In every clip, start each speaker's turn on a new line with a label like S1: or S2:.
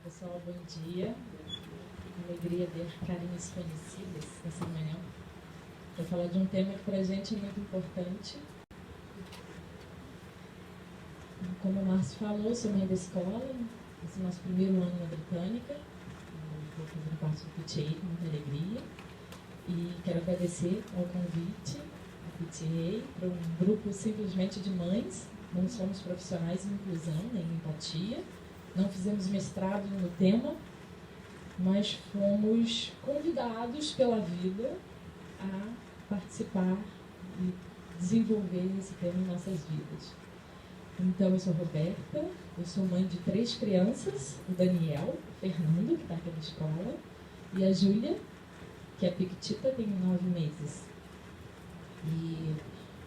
S1: Pessoal, bom dia. Alegria ver carinhos conhecidos nessa manhã. Vou falar de um tema que para a gente é muito importante. Como o Márcio falou, sou mãe da escola, esse é o nosso primeiro ano na Britânica. Estou fazendo parte do PTA com muita alegria. E quero agradecer ao convite do PTA para um grupo simplesmente de mães. Não somos profissionais em inclusão nem em empatia. Não fizemos mestrado no tema, mas fomos convidados pela vida a participar e desenvolver esse tema em nossas vidas. Então, eu sou Roberta, eu sou mãe de 3 crianças, o Daniel, o Fernando, que está aqui na escola, e a Júlia, que é pequitita, tem 9 meses. E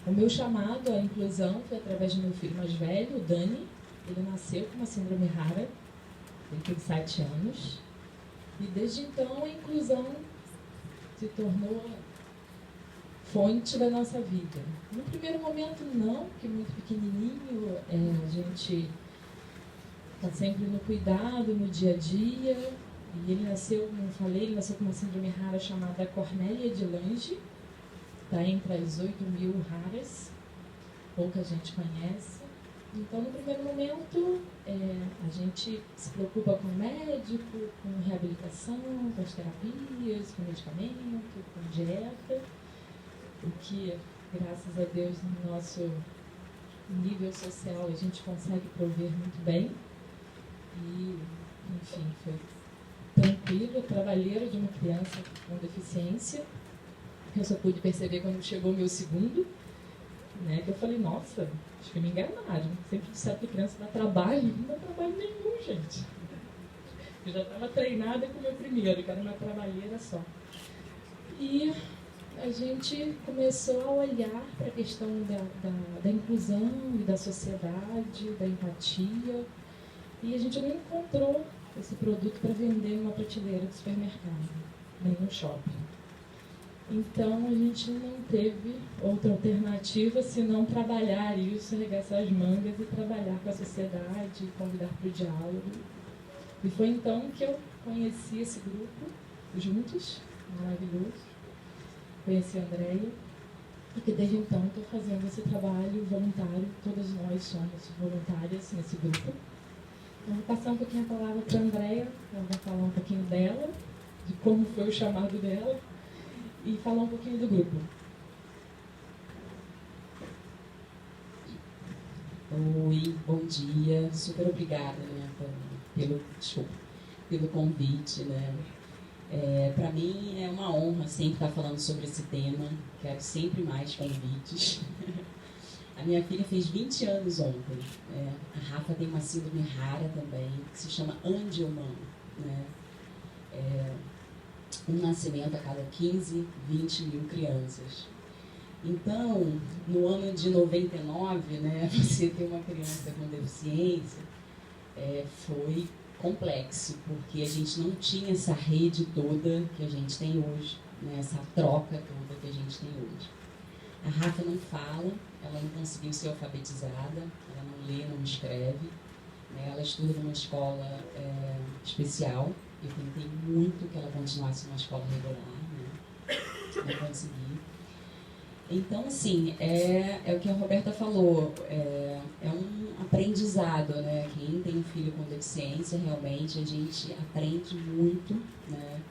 S1: o meu chamado à inclusão foi através do meu filho mais velho, o Dani. Ele nasceu com uma síndrome rara, ele tem 7 anos, e desde então a inclusão se tornou fonte da nossa vida. No primeiro momento não, porque muito pequenininho, a gente está sempre no cuidado, no dia a dia, e ele nasceu, como eu falei, ele nasceu com uma síndrome rara chamada Cornélia de Lange, está entre as 8.000 raras, pouca gente conhece. Então, no primeiro momento, a gente se preocupa com o médico, com reabilitação, com as terapias, com medicamento, com dieta, o que, graças a Deus, no nosso nível social a gente consegue prover muito bem. E, enfim, foi tranquilo, trabalheiro de uma criança com deficiência. Eu só pude perceber quando chegou o meu segundo, né, que eu falei, nossa, acho que me enganaram. Sempre disseram que criança dá trabalho, não dá trabalho nenhum, gente. Eu já estava treinada com o meu primeiro, que era uma trabalheira só. E a gente começou a olhar para a questão da inclusão e da sociedade, da empatia, e a gente não encontrou esse produto para vender numa prateleira de supermercado, nem no shopping. Então, a gente não teve outra alternativa senão trabalhar isso, arregaçar as mangas e trabalhar com a sociedade, convidar para o diálogo. E foi então que eu conheci esse grupo, juntos, maravilhoso. Conheci a Andréia, e que desde então estou fazendo esse trabalho voluntário, todas nós somos voluntárias nesse grupo. Então, vou passar um pouquinho a palavra para a Andréia, ela vai falar um pouquinho dela, de como foi o chamado dela, e falar um pouquinho do grupo.
S2: Oi, bom dia. Super obrigada, né, pelo convite, né. Para mim é uma honra sempre estar falando sobre esse tema. Quero sempre mais convites. A minha filha fez 20 anos ontem. A Rafa tem uma síndrome rara também, que se chama Angelman, né. Um nascimento a cada 15, 20 mil crianças. Então, no ano de 99, né, você ter uma criança com deficiência foi complexo, porque a gente não tinha essa rede toda que a gente tem hoje, né, essa troca toda que a gente tem hoje. A Rafa não fala, ela não conseguiu ser alfabetizada, ela não lê, não escreve, né, ela estuda numa escola especial. Eu tentei muito que ela continuasse numa escola regular, né? Não consegui. Então, assim, é o que a Roberta falou, é um aprendizado, né? Quem tem um filho com deficiência, realmente, a gente aprende muito, né?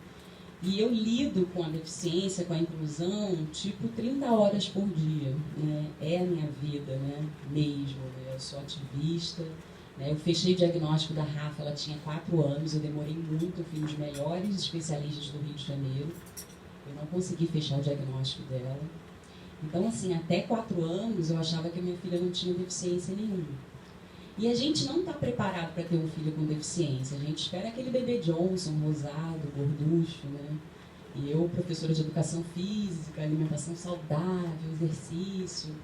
S2: E eu lido com a deficiência, com a inclusão, tipo, 30 horas por dia, né? É a minha vida, né? Mesmo, né? Eu sou ativista. Eu fechei o diagnóstico da Rafa, ela tinha 4 anos, eu demorei muito, eu fui um dos melhores especialistas do Rio de Janeiro. Eu não consegui fechar o diagnóstico dela. Então, assim, até 4 anos eu achava que a minha filha não tinha deficiência nenhuma. E a gente não está preparado para ter um filho com deficiência. A gente espera aquele bebê Johnson, rosado, gorducho, né? E eu, professora de educação física, alimentação saudável, exercício.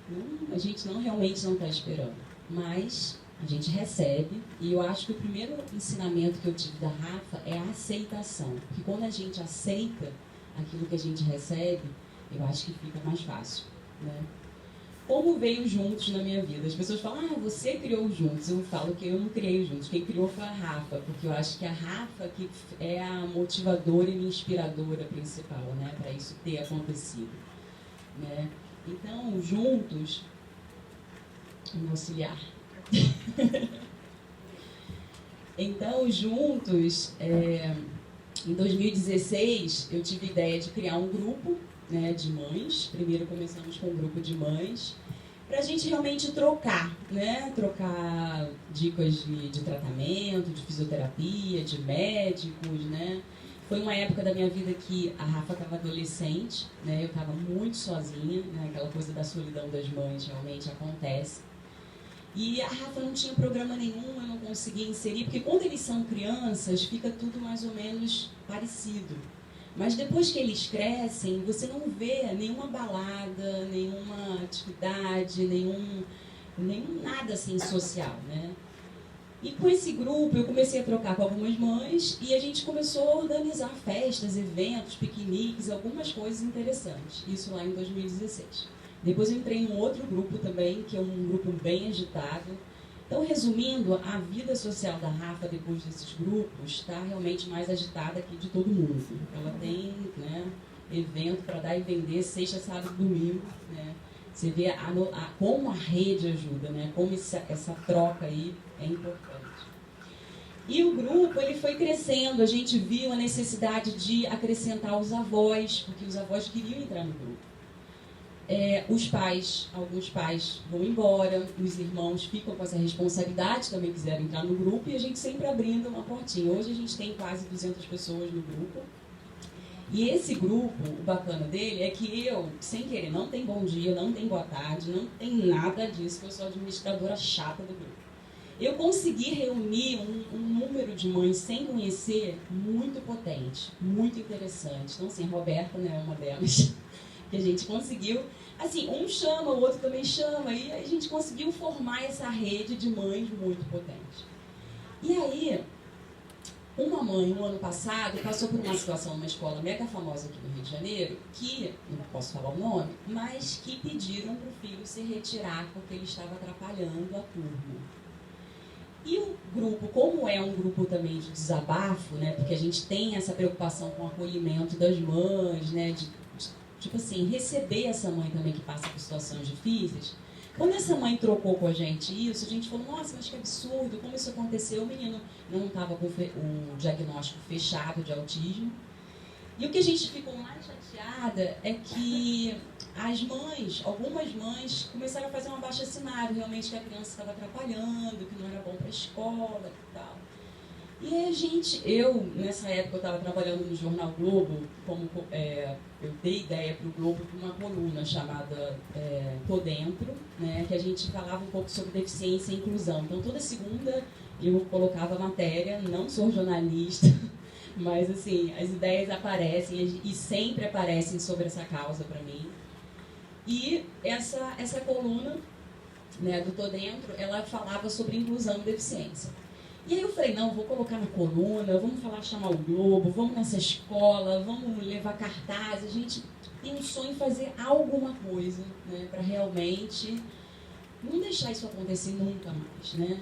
S2: Não, a gente realmente não está esperando. Mas a gente recebe, e eu acho que o primeiro ensinamento que eu tive da Rafa é a aceitação. Porque quando a gente aceita aquilo que a gente recebe, eu acho que fica mais fácil, né? como veio o Juntos na minha vida. As pessoas falam, você criou o Juntos. Eu falo que eu não criei o Juntos. Quem criou foi a Rafa, porque eu acho que a Rafa que é a motivadora e a inspiradora principal, né, para isso ter acontecido. Né? Então, Juntos, vamos auxiliar. Então, Juntos, em 2016, eu tive a ideia de criar um grupo, né, de mães. Primeiro começamos com um grupo de mães, para a gente realmente trocar, né? Trocar dicas de tratamento, de fisioterapia, de médicos, né? Foi uma época da minha vida que a Rafa estava adolescente, né? Eu estava muito sozinha, né? Aquela coisa da solidão das mães realmente acontece. E a Rafa não tinha programa nenhum, eu não conseguia inserir, porque quando eles são crianças, fica tudo mais ou menos parecido. Mas depois que eles crescem, você não vê nenhuma balada, nenhuma atividade, nenhum nada assim social, né? E com esse grupo eu comecei a trocar com algumas mães e a gente começou a organizar festas, eventos, piqueniques, algumas coisas interessantes. Isso lá em 2016. Depois eu entrei em um outro grupo também, que é um grupo bem agitado. Então, resumindo, a vida social da Rafa, depois desses grupos, está realmente mais agitada que de todo mundo. Ela tem, né, evento para dar e vender sexta, sábado e domingo. Né? Você vê como a rede ajuda, né? Como essa troca aí é importante. E o grupo ele foi crescendo, a gente viu a necessidade de acrescentar os avós, porque os avós queriam entrar no grupo. Os pais, alguns pais vão embora, os irmãos ficam com essa responsabilidade, também quiseram entrar no grupo, e a gente sempre abrindo uma portinha. Hoje a gente tem quase 200 pessoas no grupo. E esse grupo, o bacana dele é que eu, sem querer, não tem bom dia, não tem boa tarde, não tem nada disso, que eu sou a administradora chata do grupo. Eu consegui reunir um número de mães sem conhecer muito potente, muito interessante. Então, assim, a Roberta, né, é uma delas, que a gente conseguiu, assim, um chama, o outro também chama, e a gente conseguiu formar essa rede de mães muito potente. E aí, uma mãe, no ano passado, passou por uma situação numa escola mega famosa aqui no Rio de Janeiro, que, não posso falar o nome, mas que pediram para o filho se retirar porque ele estava atrapalhando a turma. E o grupo, como é um grupo também de desabafo, né, porque a gente tem essa preocupação com o acolhimento das mães, né, tipo assim, receber essa mãe também que passa por situações difíceis. Quando essa mãe trocou com a gente isso, a gente falou, nossa, mas que absurdo, como isso aconteceu? O menino não estava com o diagnóstico fechado de autismo. E o que a gente ficou mais chateada é que as mães, algumas mães, começaram a fazer um abaixo-assinado, realmente que a criança estava atrapalhando, que não era bom para a escola e tal. E eu, nessa época, eu estava trabalhando no Jornal Globo, eu dei ideia para o Globo de uma coluna chamada Tô Dentro, né, que a gente falava um pouco sobre deficiência e inclusão. Então, toda segunda eu colocava a matéria, não sou jornalista, mas assim, as ideias aparecem e sempre aparecem sobre essa causa para mim. E essa coluna, né, do Tô Dentro, ela falava sobre inclusão e deficiência. E aí eu falei, não, vou colocar na coluna, vamos chamar o Globo, vamos nessa escola, vamos levar cartaz. A gente pensou em fazer alguma coisa, né, para realmente não deixar isso acontecer nunca mais, né?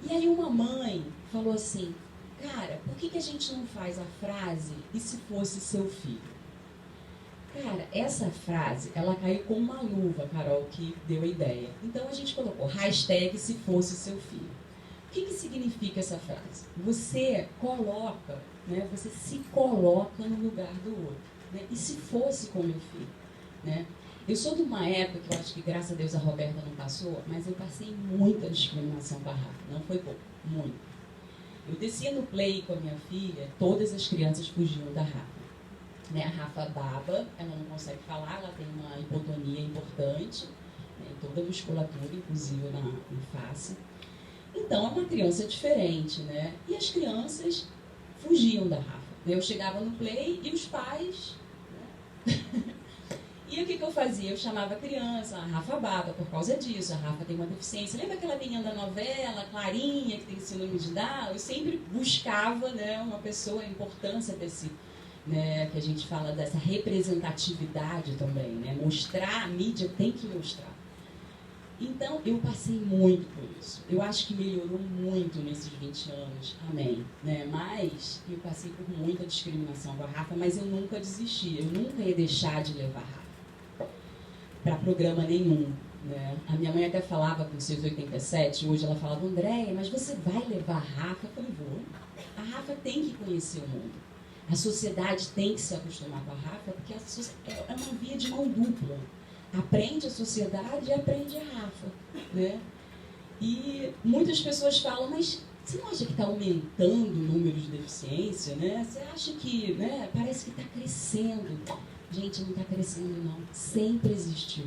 S2: E aí uma mãe falou assim, cara, por que a gente não faz a frase, e se fosse seu filho? Cara, essa frase, ela caiu como uma luva, Carol, que deu a ideia. Então a gente colocou, hashtag se fosse seu filho. O que significa essa frase? Você coloca, né, você se coloca no lugar do outro. Né? E se fosse com meu filho? Né? Eu sou de uma época que eu acho que, graças a Deus, a Roberta não passou, mas eu passei muita discriminação com a Rafa. Não foi pouco, muito. Eu descia no play com a minha filha, todas as crianças fugiam da Rafa. Né? A Rafa baba, ela não consegue falar, ela tem uma hipotonia importante, né, em toda a musculatura, inclusive na face. Então, é uma criança diferente, né? E as crianças fugiam da Rafa. Eu chegava no play e os pais... Né? E o que eu fazia? Eu chamava a criança, a Rafa baba, por causa disso, a Rafa tem uma deficiência. Lembra aquela menina da novela, Clarinha, que tem síndrome de Down? Eu sempre buscava, né, uma pessoa, a importância desse... Né, que a gente fala dessa representatividade também, né? Mostrar, a mídia tem que mostrar. Então, eu passei muito por isso. Eu acho que melhorou muito nesses 20 anos, amém. Né? Mas eu passei por muita discriminação com a Rafa, mas eu nunca desisti, eu nunca ia deixar de levar a Rafa para programa nenhum. Né? A minha mãe até falava com seus 87, hoje ela falava, Andréia, mas você vai levar a Rafa? Eu falei, vou. A Rafa tem que conhecer o mundo. A sociedade tem que se acostumar com a Rafa, porque é uma via de mão dupla. Aprende a sociedade e aprende a Rafa, né? E muitas pessoas falam, mas você não acha que está aumentando o número de deficiência, né? Você acha que, né, parece que está crescendo. Gente, não está crescendo, não. Sempre existiu.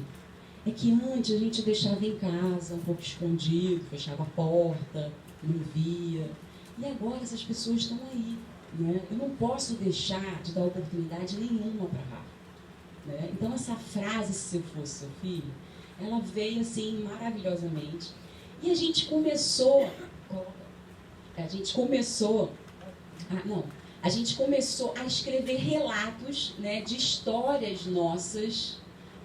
S2: É que antes a gente deixava em casa, um pouco escondido, fechava a porta, não via. E agora essas pessoas estão aí, né? Eu não posso deixar de dar oportunidade nenhuma para a Rafa. Né? Então, essa frase, se eu fosse seu filho, ela veio assim maravilhosamente. E a gente começou a escrever relatos, né, de histórias nossas,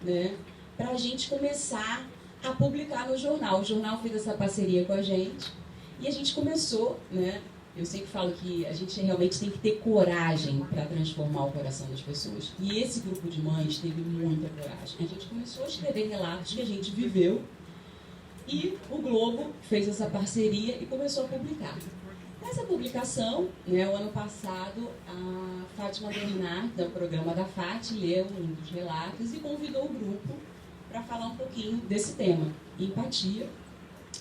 S2: né, para a gente começar a publicar no jornal. O jornal fez essa parceria com a gente e a gente começou, né? Eu sempre falo que a gente realmente tem que ter coragem para transformar o coração das pessoas. E esse grupo de mães teve muita coragem. A gente começou a escrever relatos que a gente viveu e o Globo fez essa parceria e começou a publicar. Nessa publicação, né, o ano passado, a Fátima Bernard, do programa da FAT, leu um dos relatos e convidou o grupo para falar um pouquinho desse tema, empatia,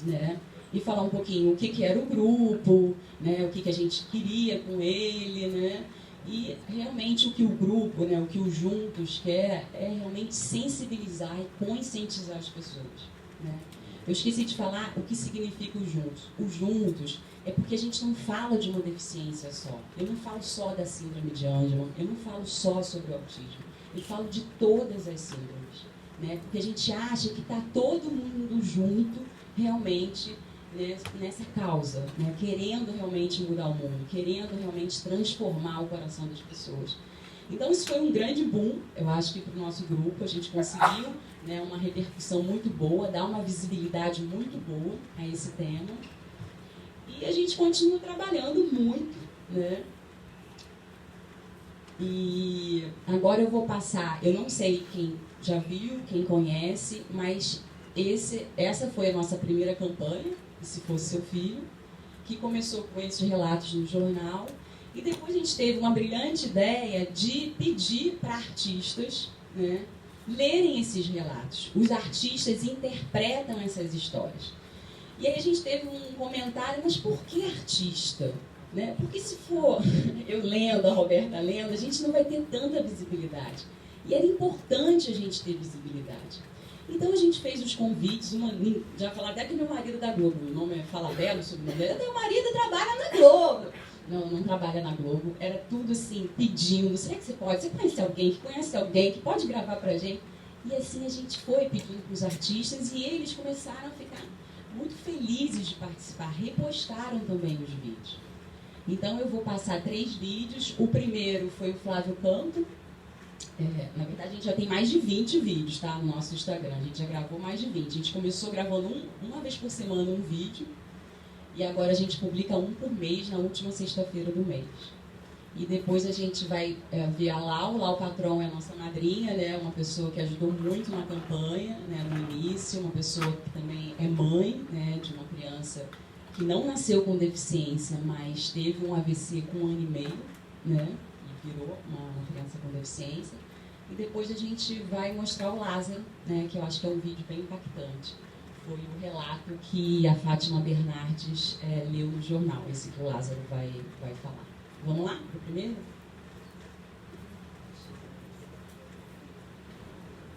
S2: né? E falar um pouquinho o que era o grupo, né, o que a gente queria com ele, né, e realmente o que o grupo, né, o que o Juntos quer é realmente sensibilizar e conscientizar as pessoas. Né. Eu esqueci de falar o que significa o Juntos. O Juntos é porque a gente não fala de uma deficiência só. Eu não falo só da síndrome de Angelman, eu não falo só sobre o autismo, eu falo de todas as síndromes. Né, porque a gente acha que está todo mundo junto realmente nessa causa, né? Querendo realmente mudar o mundo, querendo realmente transformar o coração das pessoas. Então isso foi um grande boom, eu acho que para o nosso grupo, a gente conseguiu, né, uma repercussão muito boa, dar uma visibilidade muito boa a esse tema. E a gente continua trabalhando muito, né? E agora eu vou passar, eu não sei quem já viu, quem conhece, mas essa foi a nossa primeira campanha, Se Fosse Seu Filho, que começou com esses relatos no jornal. E depois a gente teve uma brilhante ideia de pedir para artistas, né, lerem esses relatos. Os artistas interpretam essas histórias. E aí a gente teve um comentário, mas por que artista? Né? Porque se for eu lendo, a Roberta lendo, a gente não vai ter tanta visibilidade. E era importante a gente ter visibilidade. Então a gente fez os convites, já falar até que meu marido é da Globo, o nome é Falabella, o sobrenome dele, meu marido trabalha na Globo. Não, não trabalha na Globo, era tudo assim, pedindo, será que você pode? Você conhece alguém que conhece alguém que pode gravar pra gente? E assim a gente foi pedindo para os artistas e eles começaram a ficar muito felizes de participar, repostaram também os vídeos. Então eu vou passar 3 vídeos, o primeiro foi o Flávio Canto. Na verdade, a gente já tem mais de 20 vídeos, tá, no nosso Instagram. A gente já gravou mais de 20. A gente começou gravando uma vez por semana um vídeo. E agora a gente publica um por mês, na última sexta-feira do mês. E depois a gente vai ver a Lau. Lau Patrão é a nossa madrinha, né? Uma pessoa que ajudou muito na campanha, né, no início. Uma pessoa que também é mãe, né, de uma criança que não nasceu com deficiência, mas teve um AVC com 1 ano e meio, né? Virou uma criança com deficiência. E depois a gente vai mostrar o Lázaro, né, que eu acho que é um vídeo bem impactante. Foi o relato que a Fátima Bernardes leu no jornal, esse que o Lázaro vai falar. Vamos lá, pro primeiro?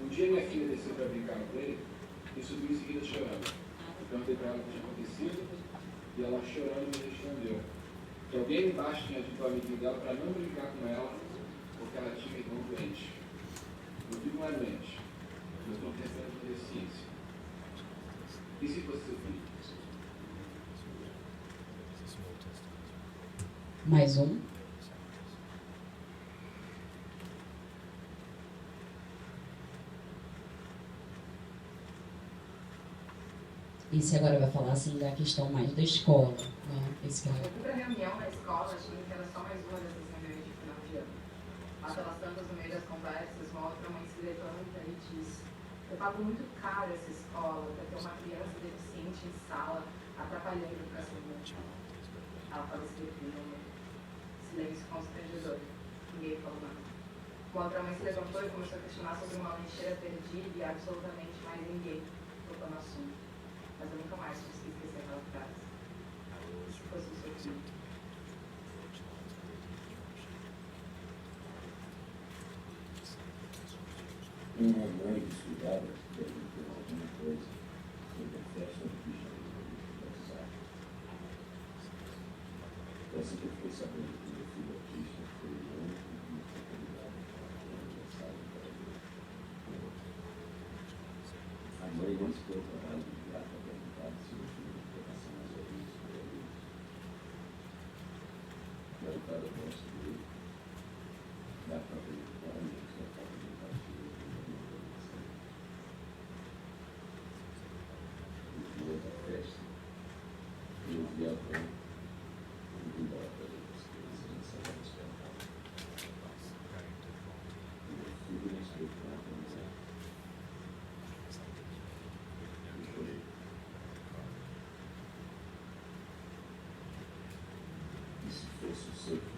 S3: Um dia minha filha desceu para brincar no play e subiu em seguida chorando. Eu perguntei para ela o que tinha acontecido e ela chorando me respondeu que alguém embaixo tinha dito ao amiguinho dela para não brincar com ela porque ela tinha irmão doente. Meu filho não é doente, eu estou pensando em deficiência. E se fosse seu filho?
S2: Mais um. Esse agora vai falar assim da questão mais da escola, né? Esse cara.
S4: Eu fui para reunião na escola, achei que era só mais uma dessas reuniões de final de ano. Mas pelas tantas, no meio das conversas, uma outra mãe se levanta e diz: eu pago muito caro essa escola para ter uma criança deficiente em sala, atrapalhando a educação do meu filho. Ela fala esse num silêncio constrangedor. Ninguém falou nada. Uma outra mãe se levantou e começou a questionar sobre uma lancheira perdida e absolutamente mais ninguém tocou no assunto. Mas eu nunca mais consegui esquecer aquela frase. E se fosse o seu filho?
S5: Uma mãe que estudava perguntou alguma coisa sobre a festa do pijama do aniversário. Então, assim que eu fiquei sabendo que meu filho autista foi o único que foi convidado para o aniversário para ele. A mãe não se deu o trabalho de ligar para perguntar se o filho ia passar mais horas por ele. Perguntar a gosto dele. Dá para ver claramente que a falta de empatia. Da festa, e eu vi a mãe indo embora para ver as crianças na sala de espetáculo. E meu filho não saiu para a mãe. E chorei. E se fosse o seu filho?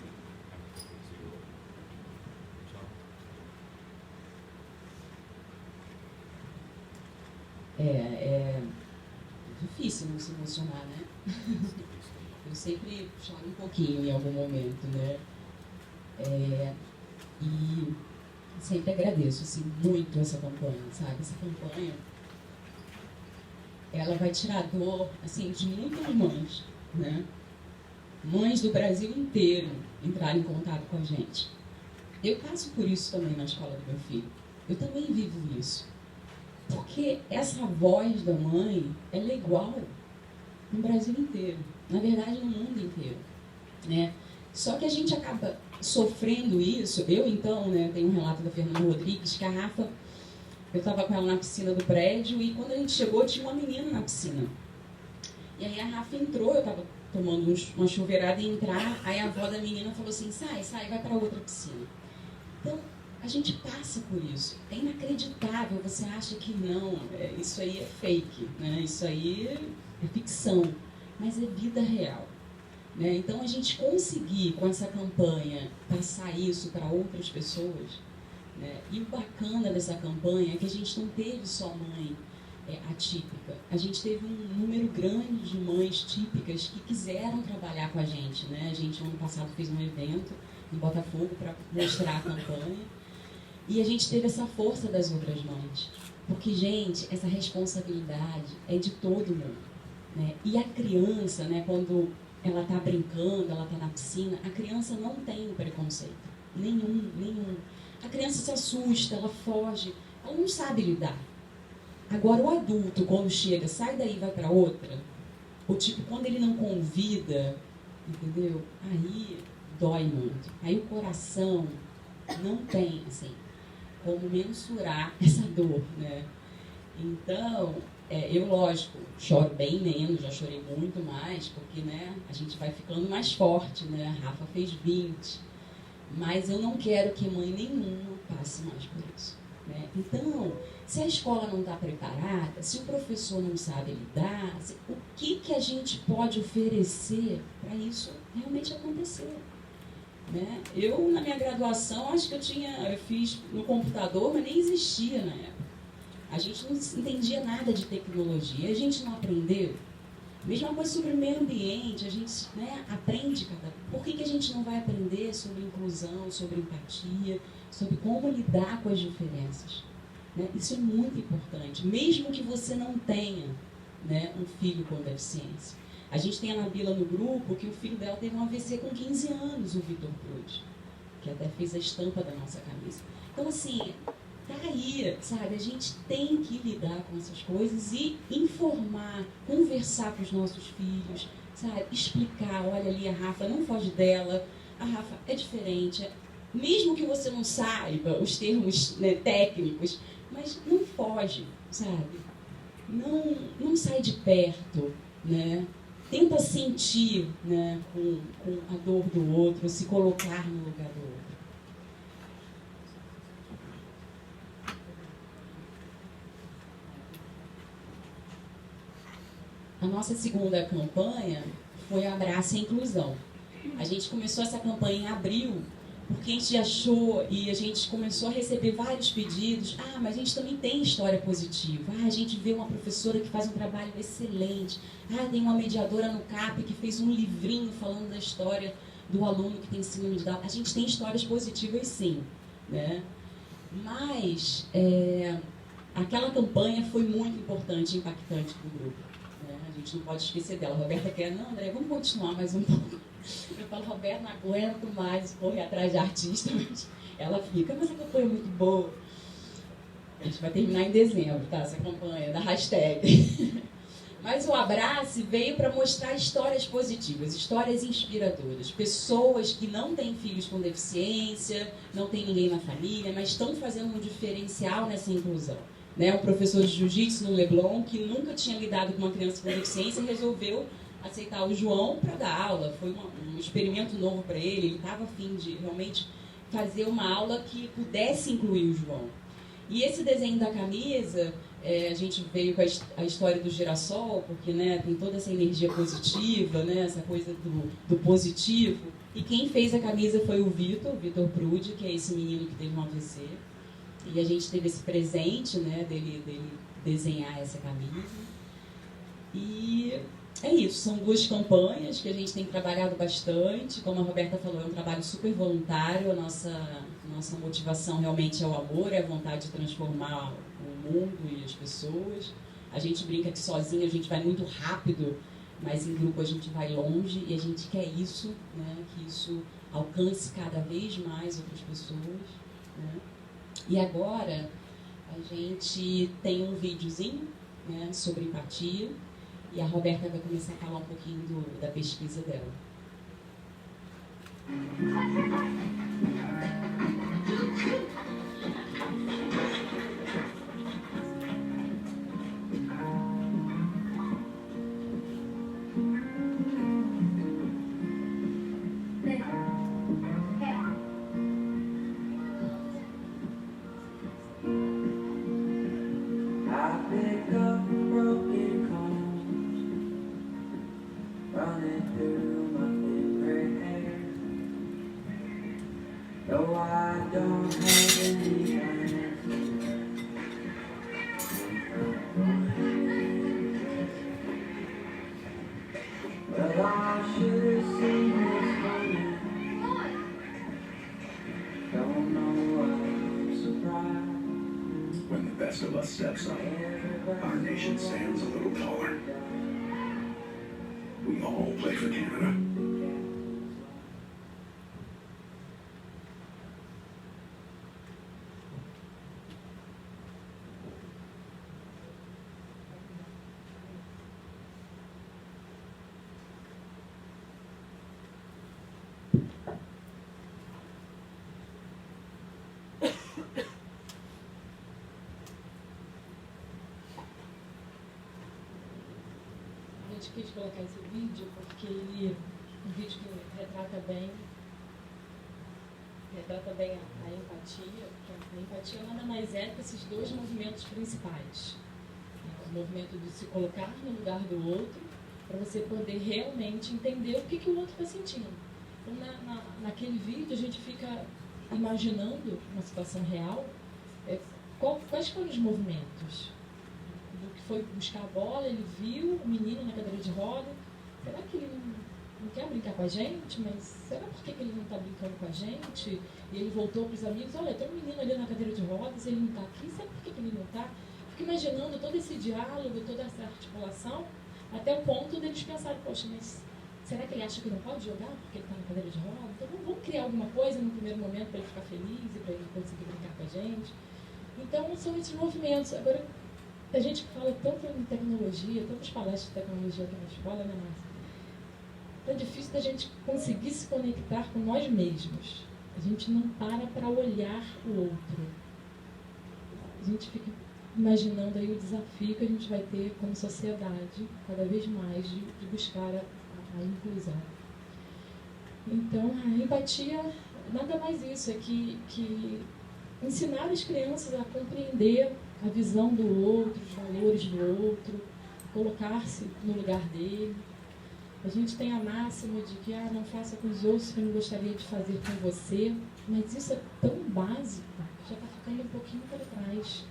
S2: É difícil não se emocionar, né? Eu sempre choro um pouquinho em algum momento, né? E sempre agradeço assim, muito essa campanha, sabe? Essa campanha, ela vai tirar dor assim, de muitas mães, né? Mães do Brasil inteiro entrarem em contato com a gente. Eu passo por isso também na escola do meu filho. Eu também vivo isso. Porque essa voz da mãe, ela é igual no Brasil inteiro. Na verdade, no mundo inteiro. Né? Só que a gente acaba sofrendo isso. Eu, então, né, tenho um relato da Fernanda Rodrigues, que a Rafa, eu estava com ela na piscina do prédio e quando a gente chegou, tinha uma menina na piscina. E aí a Rafa entrou, eu estava tomando uma chuveirada e entrar, aí a avó da menina falou assim, sai, vai para outra piscina. Então, a gente passa por isso. É inacreditável, você acha que não, isso aí é fake, né? Isso aí é ficção, mas é vida real. Né? Então, a gente conseguir, com essa campanha, passar isso para outras pessoas, né? E o bacana dessa campanha é que a gente não teve só mãe atípica, a gente teve um número grande de mães típicas que quiseram trabalhar com a gente. Né? A gente, ano passado, fez um evento em Botafogo para mostrar a campanha. E a gente teve essa força das outras mães. Porque, gente, essa responsabilidade é de todo mundo. Né? E a criança, né, quando ela está brincando, ela está na piscina, a criança não tem preconceito. Nenhum. A criança se assusta, ela foge, ela não sabe lidar. Agora, o adulto, quando chega, sai daí e vai para outra, ou tipo, quando ele não convida, entendeu? Aí dói muito. Aí o coração não tem, assim, como mensurar essa dor, né? Então, eu, lógico, choro bem menos, já chorei muito mais, porque, né, a gente vai ficando mais forte, né? A Rafa fez 20, mas eu não quero que mãe nenhuma passe mais por isso, né? Então, se a escola não está preparada, se o professor não sabe lidar, o que a gente pode oferecer para isso realmente acontecer? Né? Eu, na minha graduação, acho que eu fiz no computador, mas nem existia na época. A gente não entendia nada de tecnologia, a gente não aprendeu. Mesma coisa sobre o meio ambiente, a gente, né, aprende cada... Por que a gente não vai aprender sobre inclusão, sobre empatia, sobre como lidar com as diferenças? Né? Isso é muito importante, mesmo que você não tenha, né, um filho com deficiência. A gente tem a Nabila no grupo, que o filho dela teve um AVC com 15 anos, o Vitor Cruz, que até fez a estampa da nossa camisa. Então, assim, tá aí, sabe? A gente tem que lidar com essas coisas e informar, conversar com os nossos filhos, sabe? Explicar, olha ali a Rafa, não foge dela, a Rafa é diferente. Mesmo que você não saiba os termos, né, técnicos, mas não foge, sabe? não sai de perto, né? Tenta sentir, né, com a dor do outro, se colocar no lugar do outro. A nossa segunda campanha foi Abraça a Inclusão. A gente começou essa campanha em abril, porque a gente achou e a gente começou a receber vários pedidos. Ah, mas a gente também tem história positiva. Ah, a gente vê uma professora que faz um trabalho excelente. Ah, tem uma mediadora no CAP que fez um livrinho falando da história do aluno que tem síndrome de Down. A gente tem histórias positivas, sim, né? Mas aquela campanha foi muito importante e impactante para o grupo. A gente não pode esquecer dela. A Roberta quer, não, André, vamos continuar mais um pouco. Eu falo, Roberta, não aguento mais correr atrás de artista. Mas ela fica, mas a campanha é muito boa. A gente vai terminar em dezembro, tá? Essa campanha da hashtag. Mas o Abrace veio para mostrar histórias positivas, histórias inspiradoras. Pessoas que não têm filhos com deficiência, não tem ninguém na família, mas estão fazendo um diferencial nessa inclusão. Né, um professor de jiu-jitsu no Leblon, que nunca tinha lidado com uma criança com deficiência, resolveu aceitar o João para dar aula. Foi um experimento novo para ele. Ele estava a fim de realmente fazer uma aula que pudesse incluir o João. E esse desenho da camisa, a gente veio com a história do girassol, porque, né, tem toda essa energia positiva, né, essa coisa do positivo. E quem fez a camisa foi o Vitor Prude, que é esse menino que teve um AVC. E a gente teve esse presente, né, dele desenhar essa camisa. E é isso, são 2 campanhas que a gente tem trabalhado bastante. Como a Roberta falou, é um trabalho super voluntário. A nossa motivação realmente é o amor, é a vontade de transformar o mundo e as pessoas. A gente brinca que sozinho a gente vai muito rápido, mas em grupo a gente vai longe. E a gente quer isso, né, que isso alcance cada vez mais outras pessoas, né? E agora a gente tem um videozinho, né, sobre empatia, e a Roberta vai começar a falar um pouquinho da pesquisa dela.
S6: When the best of us steps up, our nation stands a little taller. We all play for Canada.
S1: A gente quis colocar esse vídeo porque ele é um vídeo que retrata bem a empatia, porque a empatia nada mais é que esses 2 movimentos principais. O movimento de se colocar no lugar do outro, para você poder realmente entender o que o outro está sentindo. Então, naquele vídeo, a gente fica imaginando uma situação real, quais foram os movimentos. Do que foi buscar a bola, ele viu o menino na cadeira de roda. Será que ele não quer brincar com a gente? Mas será por que ele não está brincando com a gente? E ele voltou para os amigos, olha, tem um menino ali na cadeira de rodas, ele não está aqui, sabe por que ele não está? Fico imaginando todo esse diálogo, toda essa articulação, até o ponto deles pensarem, poxa, mas será que ele acha que não pode jogar porque ele está na cadeira de rodas? Então vamos criar alguma coisa no primeiro momento para ele ficar feliz e para ele conseguir brincar com a gente. Então são esses movimentos. Agora, a gente que fala tanto em tecnologia, tantas palestras de tecnologia aqui na escola, né, Márcia? É difícil da gente conseguir se conectar com nós mesmos. A gente não para olhar o outro. A gente fica imaginando aí o desafio que a gente vai ter como sociedade, cada vez mais, de buscar a inclusão. Então, a empatia, nada mais isso, é que ensinar as crianças a compreender a visão do outro, os valores do outro, colocar-se no lugar dele. A gente tem a máxima de que não faça com os outros o que eu não gostaria de fazer com você, mas isso é tão básico, já está ficando um pouquinho para trás.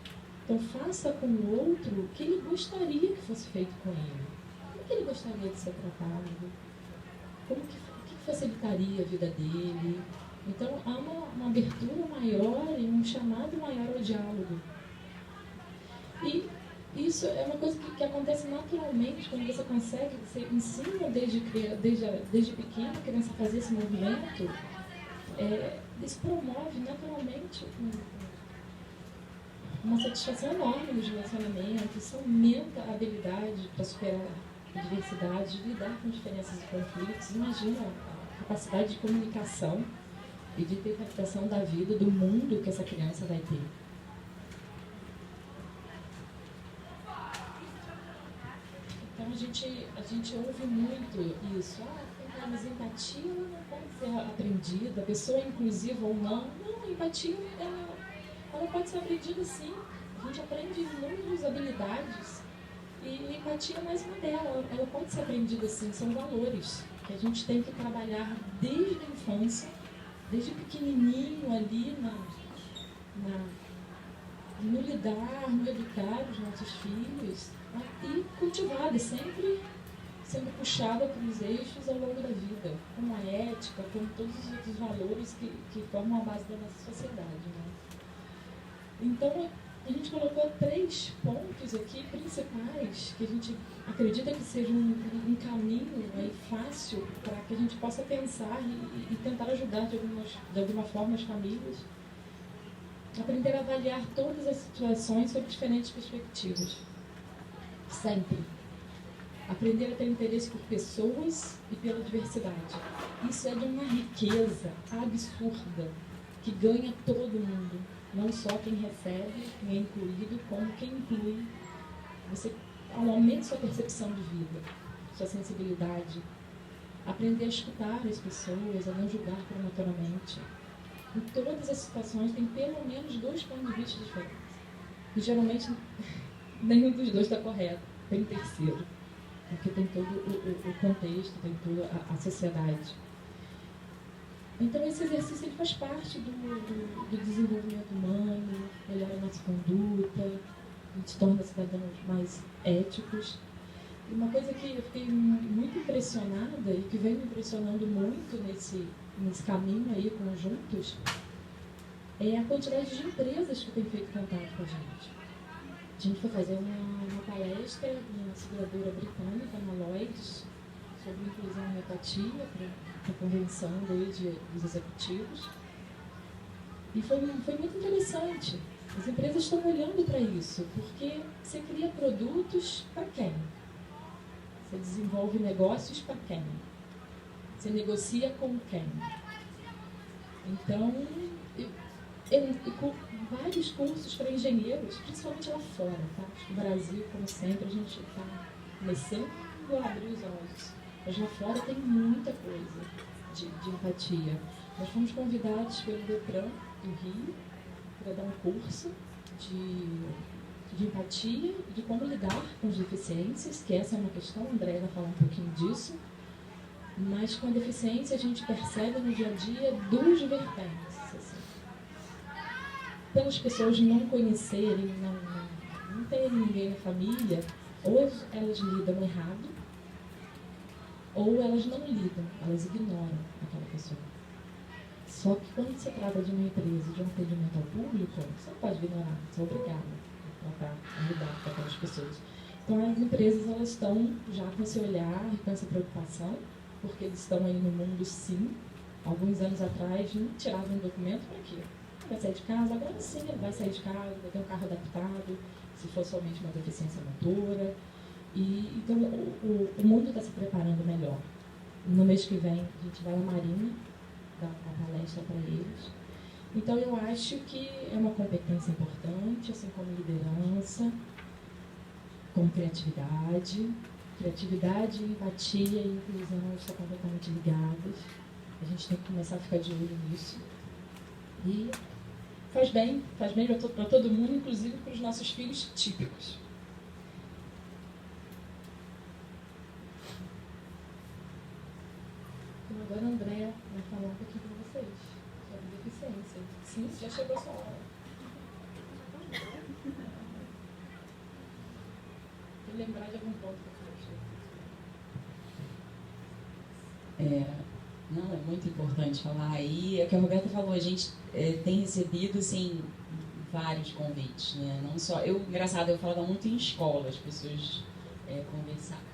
S1: Então, faça com o outro o que ele gostaria que fosse feito com ele. Como que ele gostaria de ser tratado? O que facilitaria a vida dele? Então, há uma abertura maior e um chamado maior ao diálogo. E isso é uma coisa que acontece naturalmente quando você consegue, você ensina desde pequena a criança a fazer esse movimento, isso promove naturalmente uma satisfação enorme nos relacionamentos, isso aumenta a habilidade para superar a diversidade, de lidar com diferenças e conflitos. Imagina a capacidade de comunicação e de interpretação da vida, do mundo que essa criança vai ter. Então a gente ouve muito isso. Mas empatia não pode ser aprendida, a pessoa é inclusiva ou não. Não, a empatia ela pode ser aprendida sim. A gente aprende inúmeras habilidades e empatia é mais uma delas. Ela pode ser aprendida sim, são valores que a gente tem que trabalhar desde a infância, desde pequenininho ali no lidar, no educar os nossos filhos, e cultivada, sempre sendo puxada para os eixos ao longo da vida, como a ética, como todos os outros valores que formam a base da nossa sociedade. Né? Então, a gente colocou 3 pontos aqui principais que a gente acredita que seja um caminho aí fácil para que a gente possa pensar e tentar ajudar de alguma forma as famílias. Aprender a avaliar todas as situações sob diferentes perspectivas. Sempre. Aprender a ter interesse por pessoas e pela diversidade. Isso é de uma riqueza absurda que ganha todo mundo. Não só quem recebe, quem é incluído, como quem inclui. Você aumenta sua percepção de vida, sua sensibilidade. Aprender a escutar as pessoas, a não julgar prematuramente. Em todas as situações tem pelo menos 2 pontos de vista diferentes. E geralmente nenhum dos 2 está correto, tem um terceiro. Porque tem todo o contexto, tem toda a sociedade. Então esse exercício ele faz parte do desenvolvimento humano, melhora a nossa conduta, a gente torna cidadãos mais éticos. E uma coisa que eu fiquei muito impressionada e que vem me impressionando muito nesse caminho aí conjuntos é a quantidade de empresas que têm feito contato com a gente. A gente foi fazer uma palestra na seguradora britânica, na Lloyds, sobre inclusão e empatia para a convenção dos executivos. E foi muito interessante. As empresas estão olhando para isso, porque você cria produtos para quem? Você desenvolve negócios para quem? Você negocia com quem? Então, com vários cursos para engenheiros, principalmente lá fora, tá? No Brasil, como sempre, a gente está começando a abrir os olhos. Mas lá fora tem muita coisa de empatia. Nós fomos convidados pelo Detran do Rio para dar um curso de empatia, de como lidar com as deficiências, que essa é uma questão, a André vai falar um pouquinho disso. Mas com a deficiência a gente percebe no dia a dia 2 vertentes. Assim. Pelas pessoas não conhecerem, não terem ninguém na família, ou elas lidam errado, ou elas não lidam, elas ignoram aquela pessoa. Só que quando se trata de uma empresa, de um atendimento ao público, você não pode ignorar, você é obrigado a lidar com aquelas pessoas. Então as empresas elas estão já com esse olhar e com essa preocupação, porque eles estão aí no mundo sim. Alguns anos atrás não tiravam um documento para quê? Vai sair de casa, agora sim ele vai sair de casa, vai ter um carro adaptado, se for somente uma deficiência motora. Então o mundo está se preparando melhor. No mês que vem a gente vai à Marina dar uma palestra para eles. Então, eu acho que é uma competência importante, assim como liderança, como criatividade. Criatividade, empatia e inclusão estão completamente ligadas. A gente tem que começar a ficar de olho nisso. E faz bem para todo mundo, inclusive para os nossos filhos típicos. Então, agora a Andréa vai falar um pouquinho para vocês sobre deficiência. Sim, já chegou a sua hora. Vou lembrar de algum ponto que eu
S2: Não, é muito importante falar aí. É o que a Roberta falou, a gente tem recebido, assim, vários convites, né? Não só... engraçado, eu falava muito em escola, as pessoas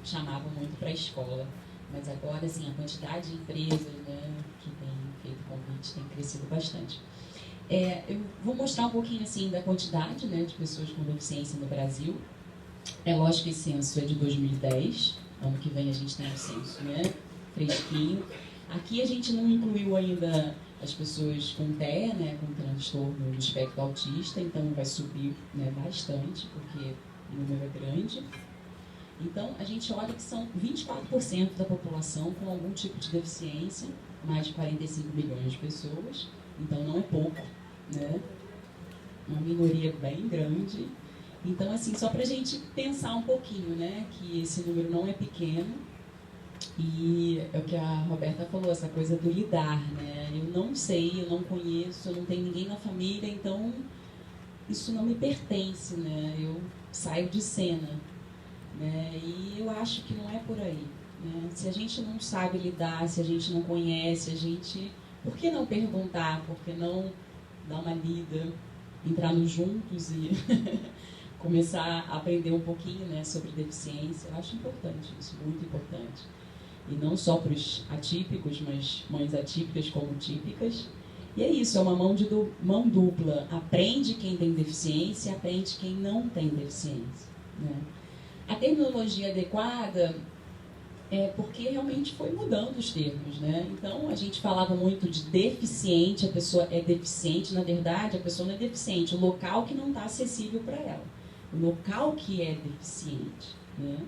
S2: chamavam muito para a escola. Mas agora, assim, a quantidade de empresas, né, que têm feito convite tem crescido bastante. Eu vou mostrar um pouquinho, assim, da quantidade, né, de pessoas com deficiência no Brasil. É lógico que esse censo é de 2010, ano que vem a gente tem um censo, né, fresquinho. Aqui a gente não incluiu ainda as pessoas com TEA, né, com transtorno do espectro autista, então vai subir, né, bastante, porque o número é grande. Então, a gente olha que são 24% da população com algum tipo de deficiência, mais de 45 milhões de pessoas, então não é pouco, né? Uma minoria bem grande. Então, assim, só para a gente pensar um pouquinho, né, que esse número não é pequeno. E é o que a Roberta falou, essa coisa do lidar, né? Eu não sei, eu não conheço, eu não tenho ninguém na família, então isso não me pertence, né? Eu saio de cena, né? E eu acho que não é por aí, né? Se a gente não sabe lidar, se a gente não conhece, por que não perguntar? Por que não dar uma lida, entrar nos juntos e começar a aprender um pouquinho, né, sobre deficiência? Eu acho importante isso, muito importante. E não só para os atípicos, mas mães atípicas como típicas. E é isso, é uma mão dupla. Aprende quem tem deficiência, aprende quem não tem deficiência, né? A terminologia adequada é porque realmente foi mudando os termos, né? Então, a gente falava muito de deficiente, a pessoa é deficiente, na verdade, a pessoa não é deficiente, o local que não está acessível para ela, o local que é deficiente, né?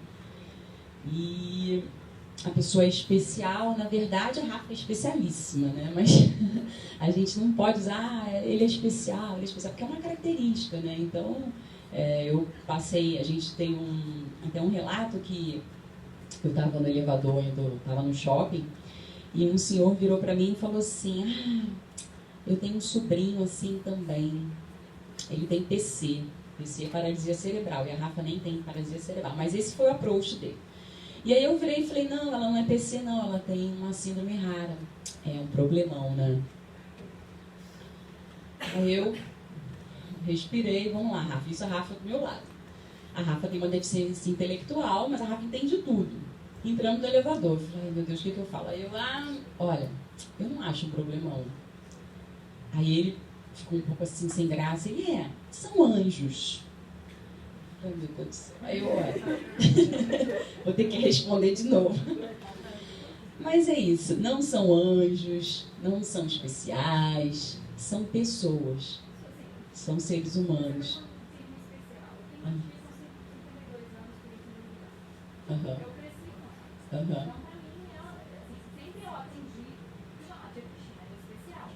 S2: E a pessoa é especial, na verdade, a Rafa é especialíssima, né? Mas a gente não pode usar, ele é especial, porque é uma característica, né? Então, a gente tem até um relato que eu estava no elevador, estava no shopping, e um senhor virou para mim e falou assim: eu tenho um sobrinho assim também, ele tem PC é paralisia cerebral, e a Rafa nem tem paralisia cerebral, mas esse foi o approach dele. E aí eu virei e falei: não, ela não é PC não, ela tem uma síndrome rara. É um problemão, né? Aí eu respirei, vamos lá, Rafa, isso a Rafa do meu lado. A Rafa tem uma deficiência intelectual, mas a Rafa entende tudo. Entramos no elevador, eu falei: ai meu Deus, o que eu falo? Aí eu, olha, eu não acho um problemão. Aí ele ficou um pouco assim, sem graça, ele são anjos. Ai meu Deus do céu. Aí eu, vou ter que responder de novo. Mas é isso, não são anjos, não são especiais, são pessoas, são seres humanos.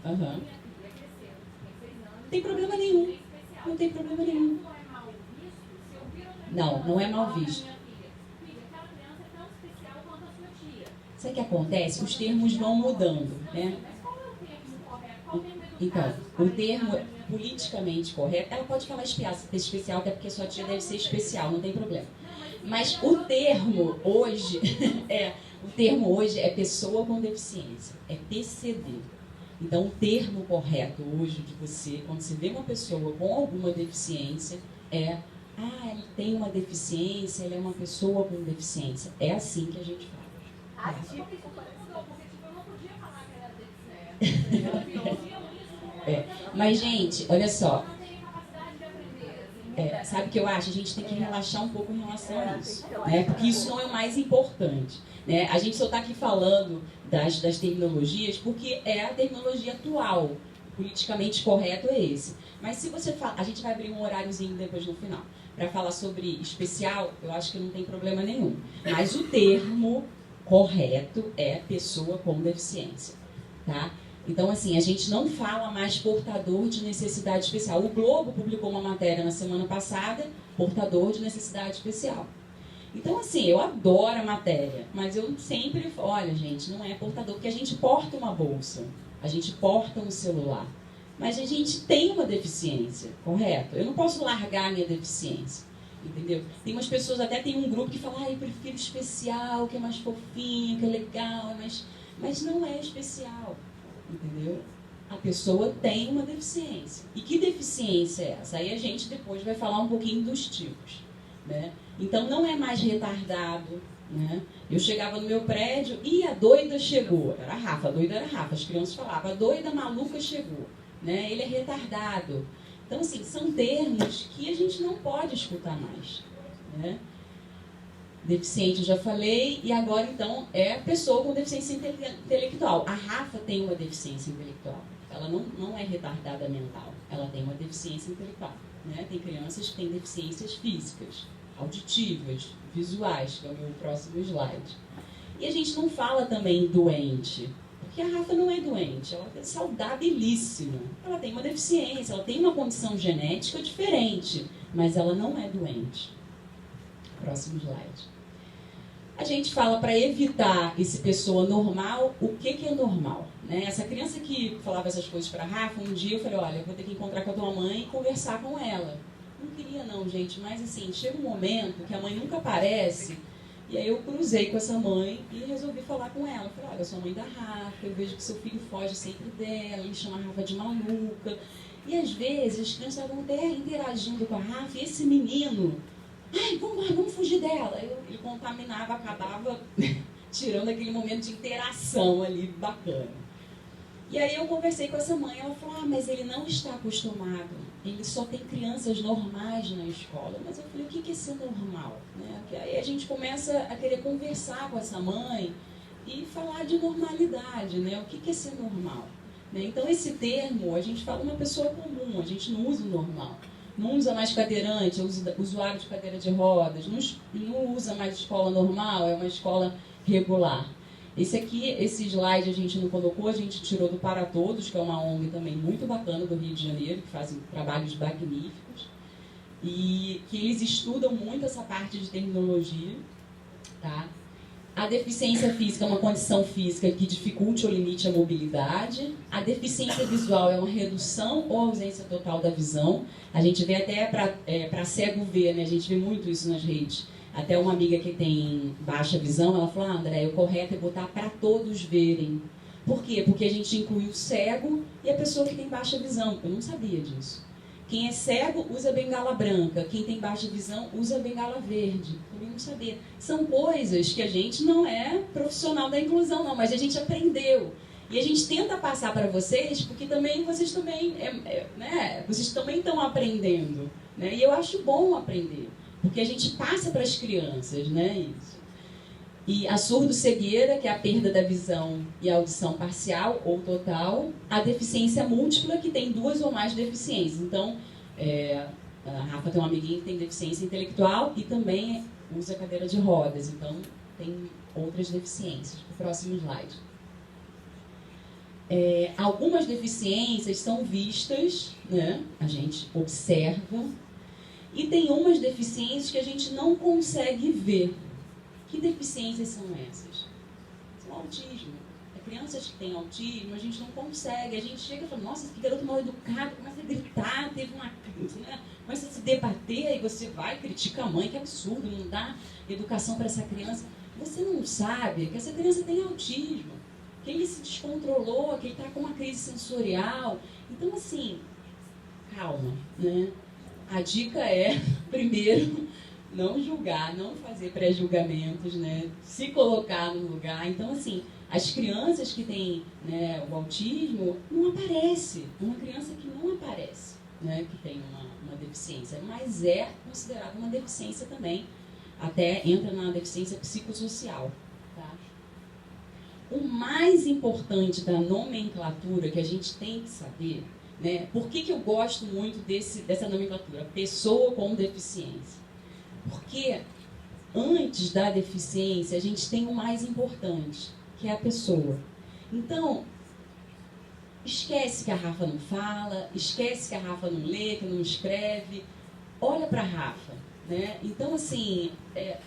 S2: Não tem problema nenhum. Não tem problema nenhum. Não é mal visto. Sabe o que acontece? Os termos vão mudando, né? Então, o termo politicamente correto, ela pode falar especial, até porque sua tia deve ser especial, não tem problema. Mas o termo hoje é pessoa com deficiência, é PCD. Então, o termo correto hoje de você, quando você vê uma pessoa com alguma deficiência, ela tem uma deficiência, ela é uma pessoa com deficiência. É assim que a gente fala.
S4: Porque eu não podia falar que era deficiência.
S2: Mas, gente, olha só. Sabe o que eu acho? A gente tem que relaxar um pouco em relação a isso, né? Porque isso não é o mais importante, né? A gente só está aqui falando das terminologias porque é a terminologia atual. politicamente correto é esse. Mas se você fala, a gente vai abrir um horáriozinho depois no final, para falar sobre especial, eu acho que não tem problema nenhum. Mas o termo correto é pessoa com deficiência, tá? Então, assim, a gente não fala mais portador de necessidade especial. O Globo publicou uma matéria na semana passada, portador de necessidade especial. Então, assim, eu adoro a matéria, mas eu sempre falo, olha, gente, não é portador, porque a gente porta uma bolsa, a gente porta um celular, mas a gente tem uma deficiência, correto? Eu não posso largar a minha deficiência, entendeu? Tem umas pessoas, até tem um grupo que fala, eu prefiro especial, que é mais fofinho, que é legal, mas não é especial, entendeu? A pessoa tem uma deficiência. E que deficiência é essa? Aí a gente depois vai falar um pouquinho dos tipos, né? Então não é mais retardado, né? Eu chegava no meu prédio e a doida chegou. Era a Rafa, a doida era a Rafa. As crianças falavam, a doida maluca chegou, né? Ele é retardado. Então, assim, são termos que a gente não pode escutar mais, né? Deficiente, eu já falei, e agora, então, é a pessoa com deficiência intelectual. A Rafa tem uma deficiência intelectual. Ela não é retardada mental, ela tem uma deficiência intelectual, né? Tem crianças que têm deficiências físicas, auditivas, visuais, que é o meu próximo slide. E a gente não fala também doente, porque a Rafa não é doente, ela é saudabilíssima. Ela tem uma deficiência, ela tem uma condição genética diferente, mas ela não é doente. Próximo slide. A gente fala para evitar esse pessoa normal, o que é normal? Né? Essa criança que falava essas coisas para a Rafa, um dia eu falei, olha, eu vou ter que encontrar com a tua mãe e conversar com ela. Não queria não, gente, mas assim, chega um momento que a mãe nunca aparece, e aí eu cruzei com essa mãe e resolvi falar com ela. Eu falei, olha, eu sou a mãe da Rafa, eu vejo que seu filho foge sempre dela, me chama a Rafa de maluca. E às vezes as crianças estavam até interagindo com a Rafa, e esse menino, vamos fugir dela. Ele contaminava, acabava tirando aquele momento de interação ali bacana. E aí eu conversei com essa mãe, ela falou, mas ele não está acostumado, ele só tem crianças normais na escola. Mas eu falei, o que é ser normal? Né? Porque aí a gente começa a querer conversar com essa mãe e falar de normalidade, né? O que é ser normal? Né? Então esse termo, a gente fala uma pessoa comum, a gente não usa o normal. Não usa mais cadeirante, usa usuário de cadeira de rodas, não usa mais escola normal, é uma escola regular. Esse slide a gente não colocou, a gente tirou do Para Todos, que é uma ONG também muito bacana do Rio de Janeiro, que fazem trabalhos magníficos, e que eles estudam muito essa parte de terminologia, tá? A deficiência física é uma condição física que dificulte ou limite a mobilidade. A deficiência visual é uma redução ou ausência total da visão. A gente vê até para cego ver, né? A gente vê muito isso nas redes. Até uma amiga que tem baixa visão, ela falou, André, o correto é botar para todos verem. Por quê? Porque a gente inclui o cego e a pessoa que tem baixa visão. Eu não sabia disso. Quem é cego usa bengala branca, quem tem baixa visão usa bengala verde. Também não sabia. São coisas que a gente não é profissional da inclusão, não, mas a gente aprendeu. E a gente tenta passar para vocês, porque também vocês também, né, vocês também estão aprendendo. Né? E eu acho bom aprender, porque a gente passa para as crianças, né, isso. E a surdo-cegueira, que é a perda da visão e a audição parcial ou total. A deficiência múltipla, que tem 2 ou mais deficiências. Então, a Rafa tem uma amiguinha que tem deficiência intelectual e também usa cadeira de rodas. Então, tem outras deficiências. O próximo slide. Algumas deficiências são vistas, né? A gente observa. E tem umas deficiências que a gente não consegue ver. Que deficiências são essas? São autismo. Crianças que têm autismo, a gente não consegue. A gente chega e fala, nossa, que garoto mal educado, começa a gritar, teve uma crise, né? Começa a se debater, aí você vai, critica a mãe, que absurdo, não dá educação para essa criança. Você não sabe que essa criança tem autismo, que ele se descontrolou, que ele está com uma crise sensorial. Então, assim, calma, né? A dica é, primeiro, não julgar, não fazer pré-julgamentos, né? Se colocar no lugar. Então, assim, as crianças que têm, né, o autismo, não aparece. Uma criança que não aparece, né, que tem uma deficiência, mas é considerada uma deficiência também. Até entra na deficiência psicossocial. Tá? o mais importante da nomenclatura que a gente tem que saber, né? Por que eu gosto muito dessa nomenclatura? Pessoa com deficiência. Porque antes da deficiência, a gente tem o mais importante, que é a pessoa. Então, esquece que a Rafa não fala, esquece que a Rafa não lê, que não escreve. Olha para a Rafa, né? Então, assim,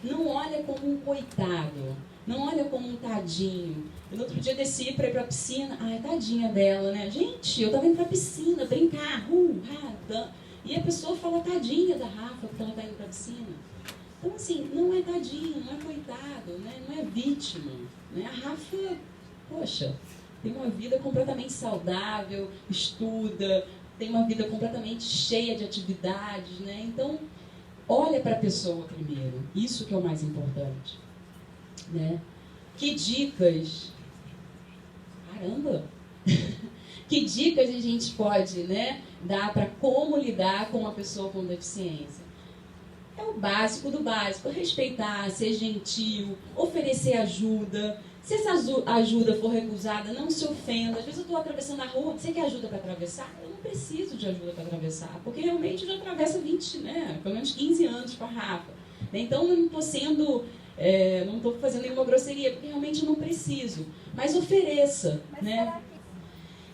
S2: não olha como um coitado, não olha como um tadinho. Eu, no outro dia, desci para ir para a piscina. Ai, tadinha dela, né? Gente, eu estava indo para a piscina, brincar, e a pessoa fala tadinha da Rafa, porque ela está indo para a piscina. Então, assim, não é tadinho, não é coitado, né? Não é vítima. Né? A Rafa, poxa, tem uma vida completamente saudável, estuda, tem uma vida completamente cheia de atividades, né? Então, olha para a pessoa primeiro. Isso que é o mais importante. Né? Que dicas... Caramba! Que dicas a gente pode, né, dar para como lidar com uma pessoa com deficiência? É o básico do básico. Respeitar, ser gentil, oferecer ajuda. Se essa ajuda for recusada, não se ofenda. Às vezes eu estou atravessando a rua, você quer ajuda para atravessar? Eu não preciso de ajuda para atravessar, porque realmente eu já atravesso 20, né, pelo menos 15 anos com a Rafa. Então eu não estou sendo... não estou fazendo nenhuma grosseria, porque realmente eu não preciso. Mas ofereça, né?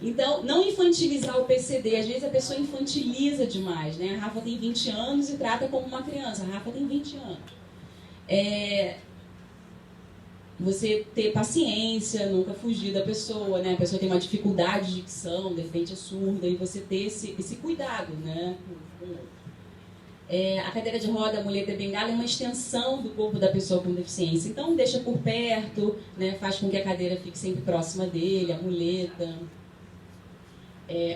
S2: Então, não infantilizar o PCD. Às vezes a pessoa infantiliza demais, né? A Rafa tem 20 anos e trata como uma criança. A Rafa tem 20 anos. Você ter paciência, nunca fugir da pessoa, né? A pessoa tem uma dificuldade de dicção, de repente é surda, e você ter esse cuidado, né? A cadeira de roda, a muleta e bengala é uma extensão do corpo da pessoa com deficiência. Então, deixa por perto, né? Faz com que a cadeira fique sempre próxima dele, a muleta.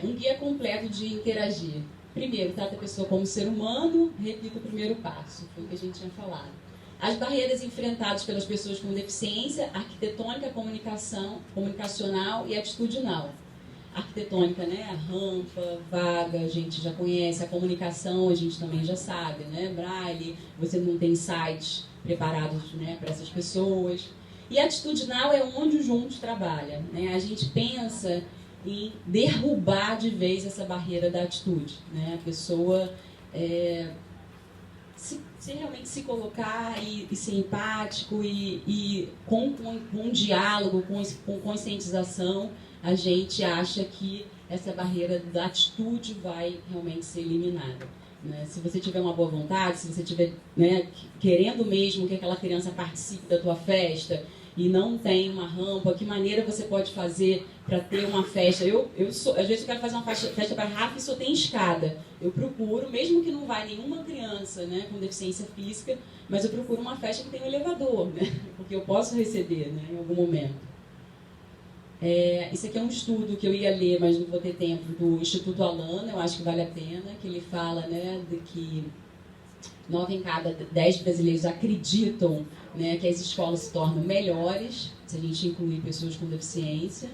S2: Um guia completo de interagir. Primeiro, trata a pessoa como ser humano, repita o primeiro passo, foi o que a gente tinha falado. As barreiras enfrentadas pelas pessoas com deficiência, arquitetônica, comunicacional e atitudinal. Arquitetônica, né? A rampa, vaga, a gente já conhece. A comunicação, a gente também já sabe, né? Braille, você não tem sites preparados, né, para essas pessoas. E atitudinal é onde o Juntos trabalha, né? A gente pensa em derrubar de vez essa barreira da atitude, né? A pessoa se realmente se colocar e ser empático e com diálogo, com conscientização, a gente acha que essa barreira da atitude vai realmente ser eliminada. Né? Se você tiver uma boa vontade, se você tiver, né, querendo mesmo que aquela criança participe da tua festa e não tem uma rampa, que maneira você pode fazer para ter uma festa? Às vezes eu quero fazer uma festa para Rafa e só tem escada. Eu procuro, mesmo que não vá nenhuma criança, né, com deficiência física, mas eu procuro uma festa que tenha um elevador, né, porque eu posso receber, né, em algum momento. Isso aqui é um estudo que eu ia ler, mas não vou ter tempo, do Instituto Alana, eu acho que vale a pena, que ele fala, né, de que 9 em cada 10 brasileiros acreditam, né, que as escolas se tornam melhores, se a gente incluir pessoas com deficiência.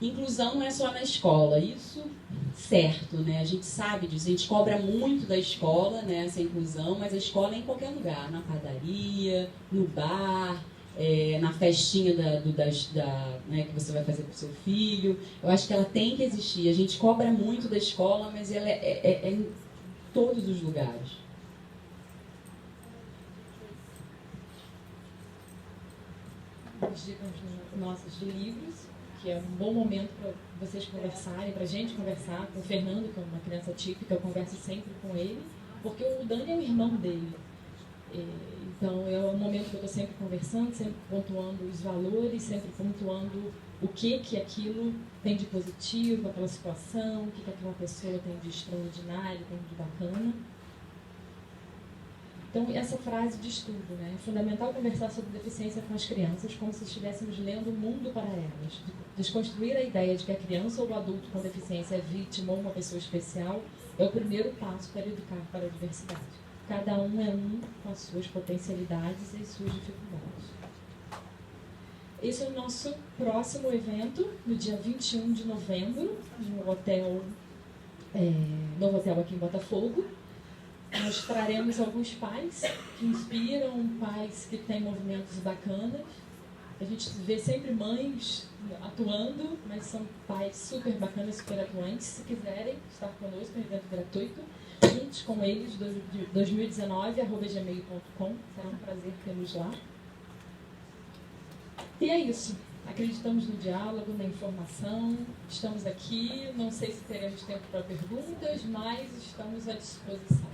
S2: Inclusão não é só na escola, isso certo, né? A gente sabe disso, a gente cobra muito da escola, né, essa inclusão, mas a escola é em qualquer lugar, na padaria, no bar, na festinha né, que você vai fazer para o seu filho. Eu acho que ela tem que existir. A gente cobra muito da escola, mas ela é em todos os lugares.
S1: As dicas nossas de livros, que é um bom momento para vocês conversarem, para a gente conversar. Com o Fernando, que é uma criança típica, eu converso sempre com ele, porque o Dani é o irmão dele. Então, é um momento que eu estou sempre conversando, sempre pontuando os valores, sempre pontuando o que aquilo tem de positivo, aquela situação, o que aquela pessoa tem de extraordinário, tem de bacana. Então, essa frase de estudo, né? É fundamental conversar sobre deficiência com as crianças como se estivéssemos lendo o mundo para elas. Desconstruir a ideia de que a criança ou o adulto com deficiência é vítima ou uma pessoa especial é o primeiro passo para educar para a diversidade. Cada um é um com as suas potencialidades e as suas dificuldades. Esse é o nosso próximo evento, no dia 21 de novembro, no hotel, Novo Hotel aqui em Botafogo. nós traremos alguns pais que inspiram, pais que têm movimentos bacanas. A gente vê sempre mães atuando, mas são pais super bacanas, super atuantes. Se quiserem estar conosco, é um evento gratuito, juntos com eles, 2019@gmail.com. Será um prazer tê-los lá. E é isso. Acreditamos no diálogo, na informação. Estamos aqui. Não sei se teremos tempo para perguntas, mas estamos à disposição.